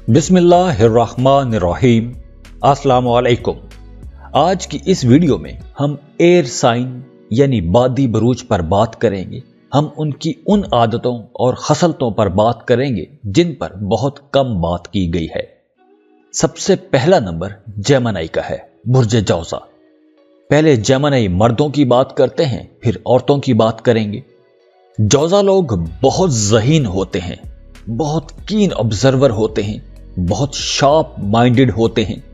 बिस्मिल्लाहिर्रहमानिर्रहीम। अस्सलाम वालेकुम। आज की इस वीडियो में हम एयर साइन यानी बादी बरूज पर बात करेंगे। हम उनकी उन आदतों और खसलतों पर बात करेंगे जिन पर बहुत कम बात की गई है। सबसे पहला नंबर जेमिनी का है, बुर्ज जौज़ा। पहले जेमिनी मर्दों की बात करते हैं, फिर औरतों की बात करेंगे। जौज़ा लोग बहुत ज़हीन होते हैं, बहुत कीन ऑब्जर्वर होते हैं, बहुत शार्प माइंडेड होते हैं,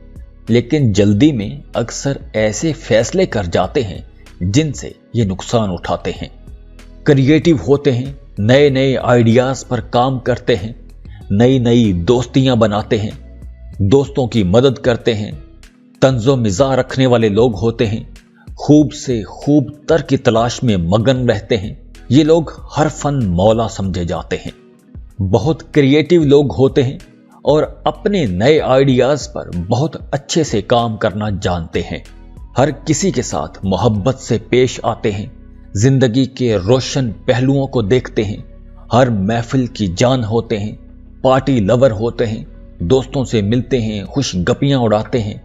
लेकिन जल्दी में अक्सर ऐसे फैसले कर जाते हैं जिनसे ये नुकसान उठाते हैं। क्रिएटिव होते हैं, नए नए आइडियाज पर काम करते हैं, नई नई दोस्तियां बनाते हैं, दोस्तों की मदद करते हैं, तंज़ो मिज़ाज रखने वाले लोग होते हैं, खूब से खूब तर की तलाश में मगन रहते हैं। ये लोग हर फन मौला समझे जाते हैं। बहुत क्रिएटिव लोग होते हैं और अपने नए आइडियाज पर बहुत अच्छे से काम करना जानते हैं। हर किसी के साथ मोहब्बत से पेश आते हैं, जिंदगी के रोशन पहलुओं को देखते हैं, हर महफिल की जान होते हैं, पार्टी लवर होते हैं, दोस्तों से मिलते हैं, खुश गपियां उड़ाते हैं।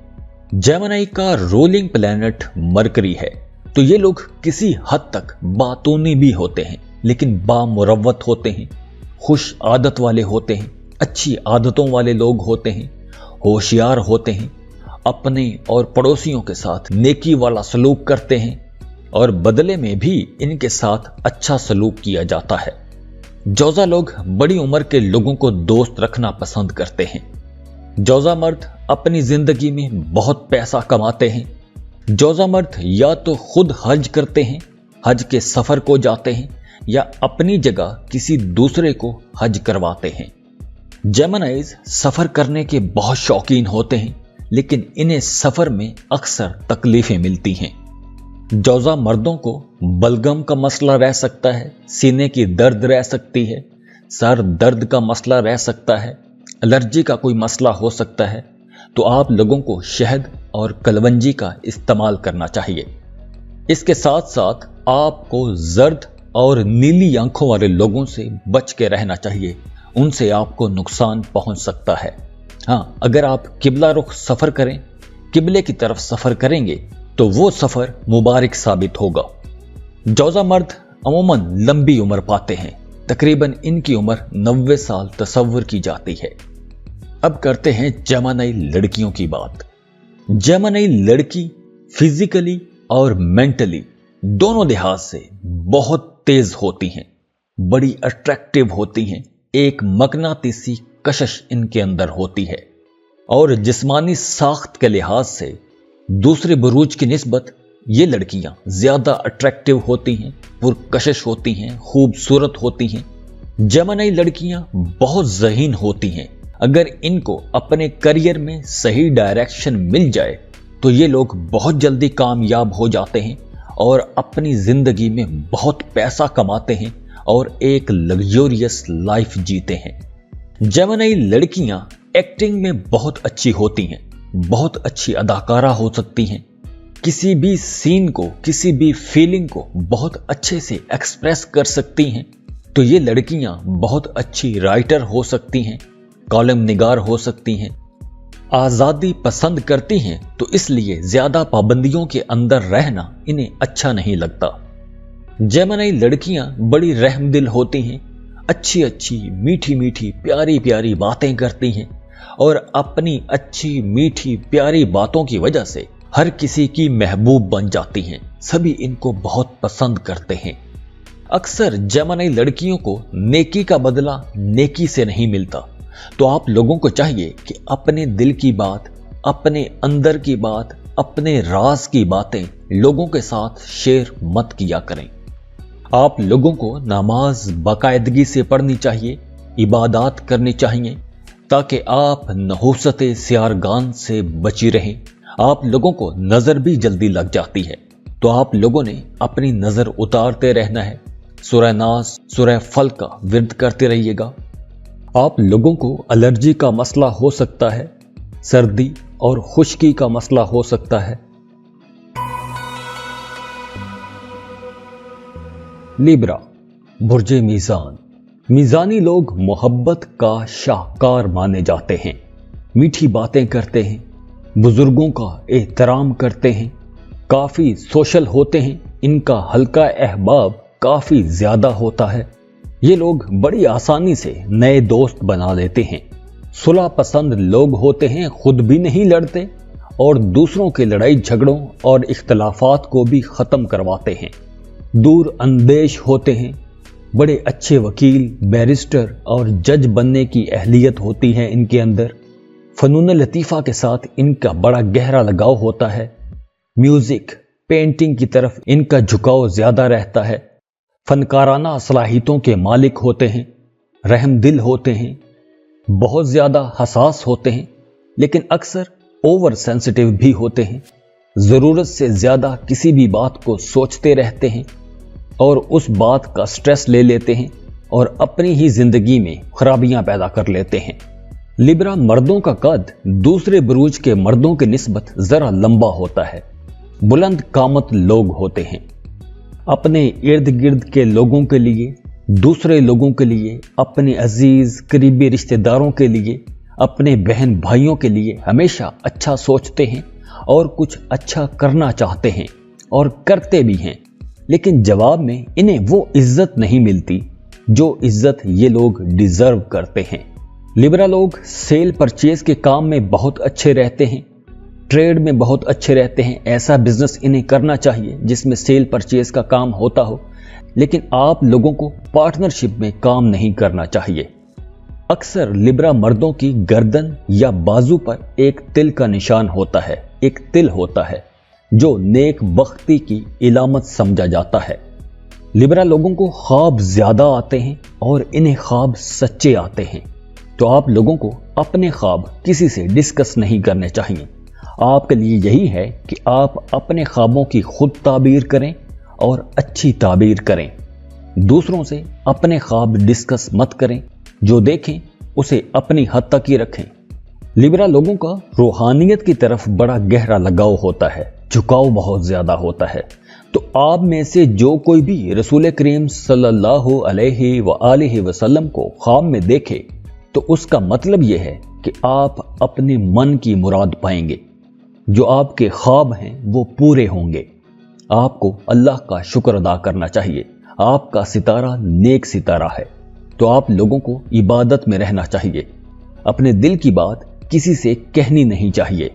जेमिनी का रूलिंग प्लैनेट मरकरी है, तो ये लोग किसी हद तक बातूनी भी होते हैं, लेकिन बामुरव्वत होते हैं, खुश आदत वाले होते हैं, अच्छी आदतों वाले लोग होते हैं, होशियार होते हैं, अपने और पड़ोसियों के साथ नेकी वाला सलूक करते हैं और बदले में भी इनके साथ अच्छा सलूक किया जाता है। जौज़ा लोग बड़ी उम्र के लोगों को दोस्त रखना पसंद करते हैं। जौज़ा मर्द अपनी जिंदगी में बहुत पैसा कमाते हैं। जौज़ा मर्द या तो खुद हज करते हैं, हज के सफर को जाते हैं, या अपनी जगह किसी दूसरे को हज करवाते हैं। जेमिनीज सफर करने के बहुत शौकीन होते हैं, लेकिन इन्हें सफर में अक्सर तकलीफें मिलती हैं। जौज़ा मर्दों को बलगम का मसला रह सकता है, सीने की दर्द रह सकती है, सर दर्द का मसला रह सकता है, एलर्जी का कोई मसला हो सकता है, तो आप लोगों को शहद और कलवंजी का इस्तेमाल करना चाहिए। इसके साथ साथ आपको जर्द और नीली आंखों वाले लोगों से बच के रहना चाहिए, उनसे आपको नुकसान पहुंच सकता है। हाँ, अगर आप किबला रुख सफर करें, किबले की तरफ सफर करेंगे, तो वो सफर मुबारक साबित होगा। जौज़ा मर्द अमूमन लंबी उम्र पाते हैं, तकरीबन इनकी उम्र 90 साल तस्वर की जाती है। अब करते हैं जेमिनी लड़कियों की बात। जेमिनी लड़की फिजिकली और मेंटली दोनों लिहाज से बहुत तेज होती हैं, बड़ी अट्रैक्टिव होती हैं, एक मकनातीसी कशिश इनके अंदर होती है, और जिस्मानी साख्त के लिहाज से दूसरे बुरूज की निस्बत ये लड़कियां ज्यादा अट्रैक्टिव होती हैं, पुरकशिश होती हैं, खूबसूरत होती हैं। जेमिनी लड़कियां बहुत ज़हीन होती हैं। अगर इनको अपने करियर में सही डायरेक्शन मिल जाए तो ये लोग बहुत जल्दी कामयाब हो जाते हैं और अपनी जिंदगी में बहुत पैसा कमाते हैं और एक लग्जरियस लाइफ जीते हैं। जेमिनी लड़कियां एक्टिंग में बहुत अच्छी होती हैं, बहुत अच्छी अदाकारा हो सकती हैं, किसी भी सीन को, किसी भी फीलिंग को बहुत अच्छे से एक्सप्रेस कर सकती हैं। तो ये लड़कियां बहुत अच्छी राइटर हो सकती हैं, कॉलम निगार हो सकती हैं, आज़ादी पसंद करती हैं, तो इसलिए ज्यादा पाबंदियों के अंदर रहना इन्हें अच्छा नहीं लगता। जेमिनी लड़कियां बड़ी रहमदिल होती हैं, अच्छी अच्छी मीठी मीठी प्यारी प्यारी बातें करती हैं और अपनी अच्छी मीठी प्यारी बातों की वजह से हर किसी की महबूब बन जाती हैं। सभी इनको बहुत पसंद करते हैं। अक्सर जेमिनी लड़कियों को नेकी का बदला नेकी से नहीं मिलता, तो आप लोगों को चाहिए कि अपने दिल की बात, अपने अंदर की बात, अपने राज की बातें लोगों के साथ शेयर मत किया करें। आप लोगों को नमाज बाकायदगी से पढ़नी चाहिए, इबादत करनी चाहिए, ताकि आप नहुसत सियारगान से बची रहें। आप लोगों को नजर भी जल्दी लग जाती है, तो आप लोगों ने अपनी नजर उतारते रहना है। सूरह नास, सूरह फल का विर्द करते रहिएगा। आप लोगों को एलर्जी का मसला हो सकता है, सर्दी और खुश्की का मसला हो सकता है। लिब्रा, बुर्जे मीज़ान। میزانی لوگ محبت کا شاہکار مانے جاتے ہیں، میٹھی باتیں کرتے ہیں، بزرگوں کا احترام کرتے ہیں، کافی سوشل ہوتے ہیں، ان کا حلقہ احباب کافی زیادہ ہوتا ہے۔ یہ لوگ بڑی آسانی سے نئے دوست بنا لیتے ہیں، صلح پسند لوگ ہوتے ہیں، خود بھی نہیں لڑتے اور دوسروں کے لڑائی جھگڑوں اور اختلافات کو بھی ختم کرواتے ہیں، دور اندیش ہوتے ہیں، بڑے اچھے وکیل، بیرسٹر اور جج بننے کی اہلیت ہوتی ہے ان کے اندر، فنون لطیفہ کے ساتھ ان کا بڑا گہرا لگاؤ ہوتا ہے، میوزک، پینٹنگ کی طرف ان کا جھکاؤ زیادہ رہتا ہے، فنکارانہ صلاحیتوں کے مالک ہوتے ہیں، رحم دل ہوتے ہیں، بہت زیادہ حساس ہوتے ہیں، لیکن اکثر اوور سینسٹیو بھی ہوتے ہیں، ضرورت سے زیادہ کسی بھی بات کو سوچتے رہتے ہیں اور اس بات کا سٹریس لے لیتے ہیں اور اپنی ہی زندگی میں خرابیاں پیدا کر لیتے ہیں۔ لیبرا مردوں کا قد دوسرے بروج کے مردوں کے نسبت ذرا لمبا ہوتا ہے، بلند قامت لوگ ہوتے ہیں، اپنے ارد گرد کے لوگوں کے لیے، دوسرے لوگوں کے لیے، اپنے عزیز قریبی رشتہ داروں کے لیے، اپنے بہن بھائیوں کے لیے ہمیشہ اچھا سوچتے ہیں اور کچھ اچھا کرنا چاہتے ہیں اور کرتے بھی ہیں، لیکن جواب میں انہیں وہ عزت نہیں ملتی جو عزت یہ لوگ ڈیزرو کرتے ہیں۔ لیبرا لوگ سیل پرچیز کے کام میں بہت اچھے رہتے ہیں، ٹریڈ میں بہت اچھے رہتے ہیں، ایسا بزنس انہیں کرنا چاہیے جس میں سیل پرچیز کا کام ہوتا ہو، لیکن آپ لوگوں کو پارٹنرشپ میں کام نہیں کرنا چاہیے۔ اکثر لیبرا مردوں کی گردن یا بازو پر ایک تل کا نشان ہوتا ہے، ایک تل ہوتا ہے جو نیک بختی کی علامت سمجھا جاتا ہے۔ لیبرا لوگوں کو خواب زیادہ آتے ہیں اور انہیں خواب سچے آتے ہیں، تو آپ لوگوں کو اپنے خواب کسی سے ڈسکس نہیں کرنے چاہیے۔ آپ کے لیے یہی ہے کہ آپ اپنے خوابوں کی خود تعبیر کریں اور اچھی تعبیر کریں، دوسروں سے اپنے خواب ڈسکس مت کریں، جو دیکھیں اسے اپنی حد تک ہی رکھیں۔ لیبرا لوگوں کا روحانیت کی طرف بڑا گہرا لگاؤ ہوتا ہے، جھکاؤ بہت زیادہ ہوتا ہے، تو آپ میں سے جو کوئی بھی رسول کریم صلی اللہ علیہ وآلہ وسلم کو خواب میں دیکھے تو اس کا مطلب یہ ہے کہ آپ اپنے من کی مراد پائیں گے، جو آپ کے خواب ہیں وہ پورے ہوں گے۔ آپ کو اللہ کا شکر ادا کرنا چاہیے، آپ کا ستارہ نیک ستارہ ہے، تو آپ لوگوں کو عبادت میں رہنا چاہیے، اپنے دل کی بات کسی سے کہنی نہیں چاہیے۔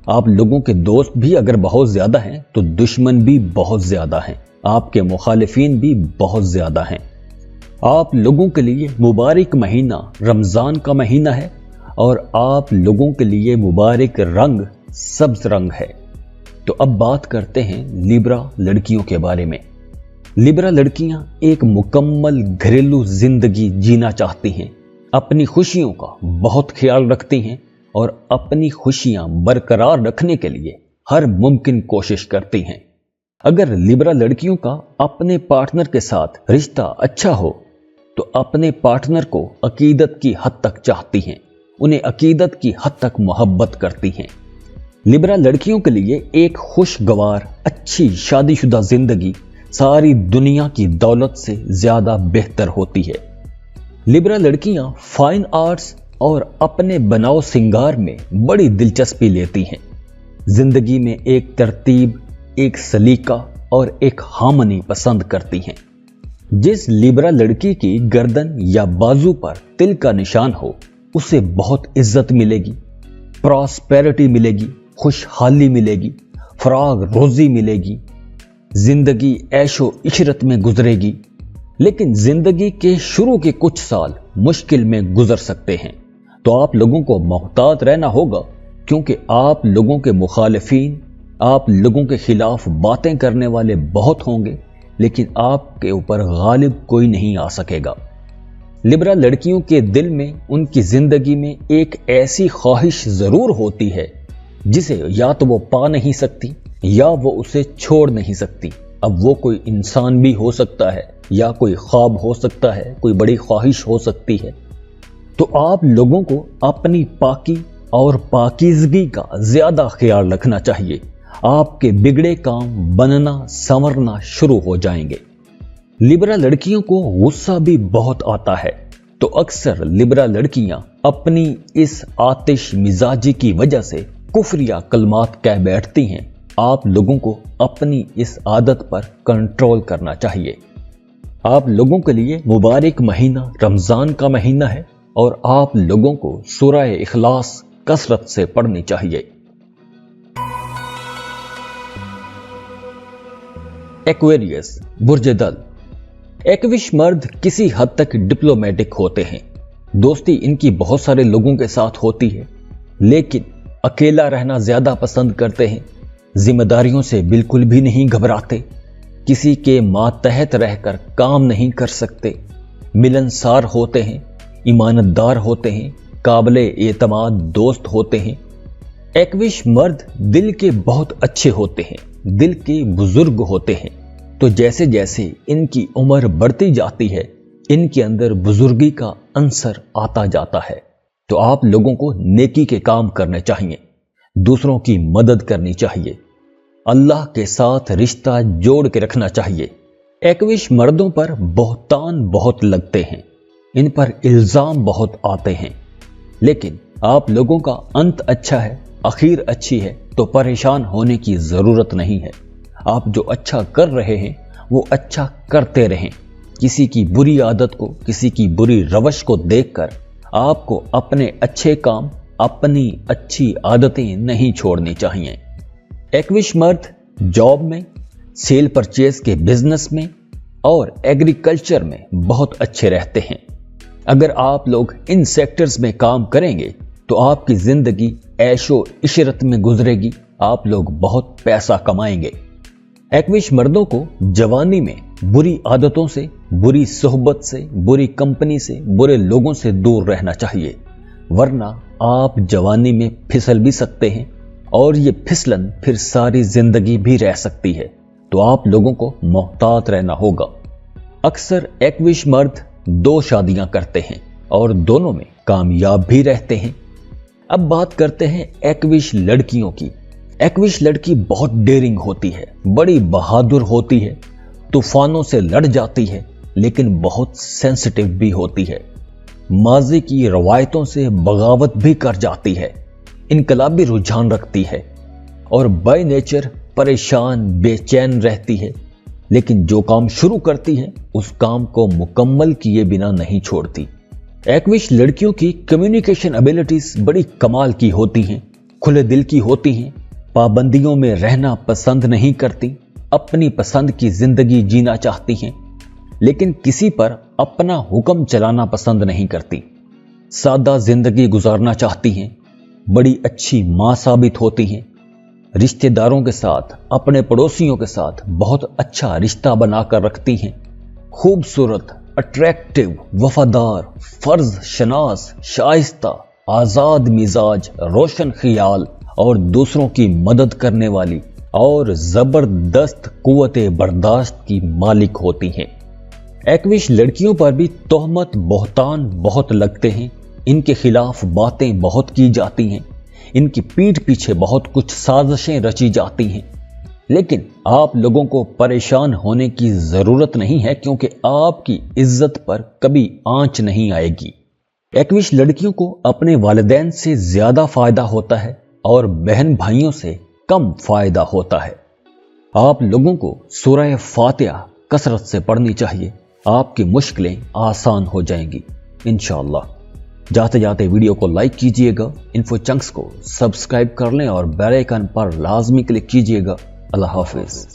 آپ لوگوں کے دوست بھی اگر بہت زیادہ ہیں تو دشمن بھی بہت زیادہ ہیں، آپ کے مخالفین بھی بہت زیادہ ہیں۔ آپ لوگوں کے لیے مبارک مہینہ رمضان کا مہینہ ہے اور آپ لوگوں کے لیے مبارک رنگ سبز رنگ ہے۔ تو اب بات کرتے ہیں لیبرا لڑکیوں کے بارے میں۔ لیبرا لڑکیاں ایک مکمل گھریلو زندگی جینا چاہتی ہیں، اپنی خوشیوں کا بہت خیال رکھتی ہیں اور اپنی خوشیاں برقرار رکھنے کے لیے ہر ممکن کوشش کرتی ہیں۔ اگر لیبرا لڑکیوں کا اپنے پارٹنر کے ساتھ رشتہ اچھا ہو تو اپنے پارٹنر کو عقیدت کی حد تک چاہتی ہیں، انہیں عقیدت کی حد تک محبت کرتی ہیں۔ لیبرا لڑکیوں کے لیے ایک خوشگوار اچھی شادی شدہ زندگی ساری دنیا کی دولت سے زیادہ بہتر ہوتی ہے۔ لیبرا لڑکیاں فائن آرٹس اور اپنے بناؤ سنگار میں بڑی دلچسپی لیتی ہیں، زندگی میں ایک ترتیب، ایک سلیقہ اور ایک ہارمنی پسند کرتی ہیں۔ جس لیبرا لڑکی کی گردن یا بازو پر تل کا نشان ہو اسے بہت عزت ملے گی، پراسپیرٹی ملے گی، خوشحالی ملے گی، فراغ روزی ملے گی، زندگی عیش و عشرت میں گزرے گی، لیکن زندگی کے شروع کے کچھ سال مشکل میں گزر سکتے ہیں، تو آپ لوگوں کو محتاط رہنا ہوگا، کیونکہ آپ لوگوں کے مخالفین، آپ لوگوں کے خلاف باتیں کرنے والے بہت ہوں گے، لیکن آپ کے اوپر غالب کوئی نہیں آ سکے گا۔ لیبرا لڑکیوں کے دل میں، ان کی زندگی میں ایک ایسی خواہش ضرور ہوتی ہے جسے یا تو وہ پا نہیں سکتی یا وہ اسے چھوڑ نہیں سکتی۔ اب وہ کوئی انسان بھی ہو سکتا ہے یا کوئی خواب ہو سکتا ہے، کوئی بڑی خواہش ہو سکتی ہے۔ تو آپ لوگوں کو اپنی پاکی اور پاکیزگی کا زیادہ خیال رکھنا چاہیے، آپ کے بگڑے کام بننا سنورنا شروع ہو جائیں گے۔ लिब्रा लड़कियों को गुस्सा भी बहुत आता है, तो अक्सर लिब्रा लड़कियां अपनी इस आतिश मिजाजी की वजह से कुफरिया कलमात कह बैठती हैं। आप लोगों को अपनी इस आदत पर कंट्रोल करना चाहिए। आप लोगों के लिए मुबारक महीना रमजान का महीना है और आप लोगों को सूरह इखलास कसरत से पढ़नी चाहिए। एक्वेरियस बुर्ज-ए-दल। एक्विश मर्द किसी हद तक डिप्लोमेटिक होते हैं। दोस्ती इनकी बहुत सारे लोगों के साथ होती है, लेकिन अकेला रहना ज्यादा पसंद करते हैं। जिम्मेदारियों से बिल्कुल भी नहीं घबराते, किसी के मातहत रहकर काम नहीं कर सकते। मिलनसार होते हैं, ईमानदार होते हैं, काबिले एतमाद दोस्त होते हैं। एक्विश मर्द दिल के बहुत अच्छे होते हैं, दिल के बुजुर्ग होते हैं। तो जैसे जैसे इनकी उम्र बढ़ती जाती है, इनके अंदर बुजुर्गी का अंसर आता जाता है। तो आप लोगों को नेकी के काम करने चाहिए, दूसरों की मदद करनी चाहिए, अल्लाह के साथ रिश्ता जोड़ के रखना चाहिए। एक्विश मर्दों पर बहुतान बहुत लगते हैं, इन पर इल्जाम बहुत आते हैं, लेकिन आप लोगों का अंत अच्छा है, आखिर अच्छी है, तो परेशान होने की जरूरत नहीं है। आप जो अच्छा कर रहे हैं वो अच्छा करते रहें। किसी की बुरी आदत को, किसी की बुरी रवश को देखकर आपको अपने अच्छे काम, अपनी अच्छी आदतें नहीं छोड़नी चाहिए। एक्विश मर्द जॉब में, सेल परचेज के बिजनेस में और एग्रीकल्चर में बहुत अच्छे रहते हैं। अगर आप लोग इन सेक्टर्स में काम करेंगे तो आपकी जिंदगी ऐशो इशरत में गुजरेगी, आप लोग बहुत पैसा कमाएंगे। एक्विश मर्दों को जवानी में बुरी आदतों से, बुरी सोहबत से, बुरी कंपनी से, बुरे लोगों से दूर रहना चाहिए, वरना आप जवानी में फिसल भी सकते हैं और ये फिसलन फिर सारी जिंदगी भी रह सकती है। तो आप लोगों को मोहतात रहना होगा। अक्सर एक्विश मर्द 2 शादियां करते हैं और दोनों में कामयाब भी रहते हैं। अब बात करते हैं एक्विश लड़कियों की। एक्विश लड़की बहुत डेयरिंग होती है, बड़ी बहादुर होती है, तूफानों से लड़ जाती है, लेकिन बहुत सेंसिटिव भी होती है। माजी की रवायतों से बगावत भी कर जाती है, इनकलाबी रुझान रखती है और बाय नेचर परेशान बेचैन रहती है, लेकिन जो काम शुरू करती है उस काम को मुकम्मल किए बिना नहीं छोड़ती। एक्विश लड़कियों की कम्युनिकेशन एबिलिटीज बड़ी कमाल की होती हैं, खुले दिल की होती हैं, पाबंदियों में रहना पसंद नहीं करती, अपनी पसंद की जिंदगी जीना चाहती हैं, लेकिन किसी पर अपना हुक्म चलाना पसंद नहीं करती। सादा जिंदगी गुजारना चाहती हैं, बड़ी अच्छी मां साबित होती हैं, रिश्तेदारों के साथ, अपने पड़ोसियों के साथ बहुत अच्छा रिश्ता बनाकर रखती हैं, खूबसूरत, अट्रैक्टिव, वफादार, फर्ज शनास, शाइस्ता, आजाद मिजाज, रोशन ख्याल और दूसरों की मदद करने वाली और जबरदस्त कुव्वते बर्दाश्त की मालिक होती हैं। एक्विश लड़कियों पर भी तोहमत बहतान बहुत लगते हैं, इनके खिलाफ बातें बहुत की जाती हैं, इनकी पीठ पीछे बहुत कुछ साजिशें रची जाती हैं, लेकिन आप लोगों को परेशान होने की जरूरत नहीं है, क्योंकि आपकी इज्जत पर कभी आंच नहीं आएगी। एक्विश लड़कियों को अपने वालिदैन से ज्यादा फायदा होता है और बहन भाइयों से कम फायदा होता है। आप लोगों को सूरह फातिहा कसरत से पढ़नी चाहिए, आपकी मुश्किलें आसान हो जाएंगी इंशाअल्लाह। जाते जाते वीडियो को लाइक कीजिएगा, इन्फो चंक्स को सब्सक्राइब कर लें और बेल आइकन पर लाजमी क्लिक कीजिएगा। अल्लाह हाफिज।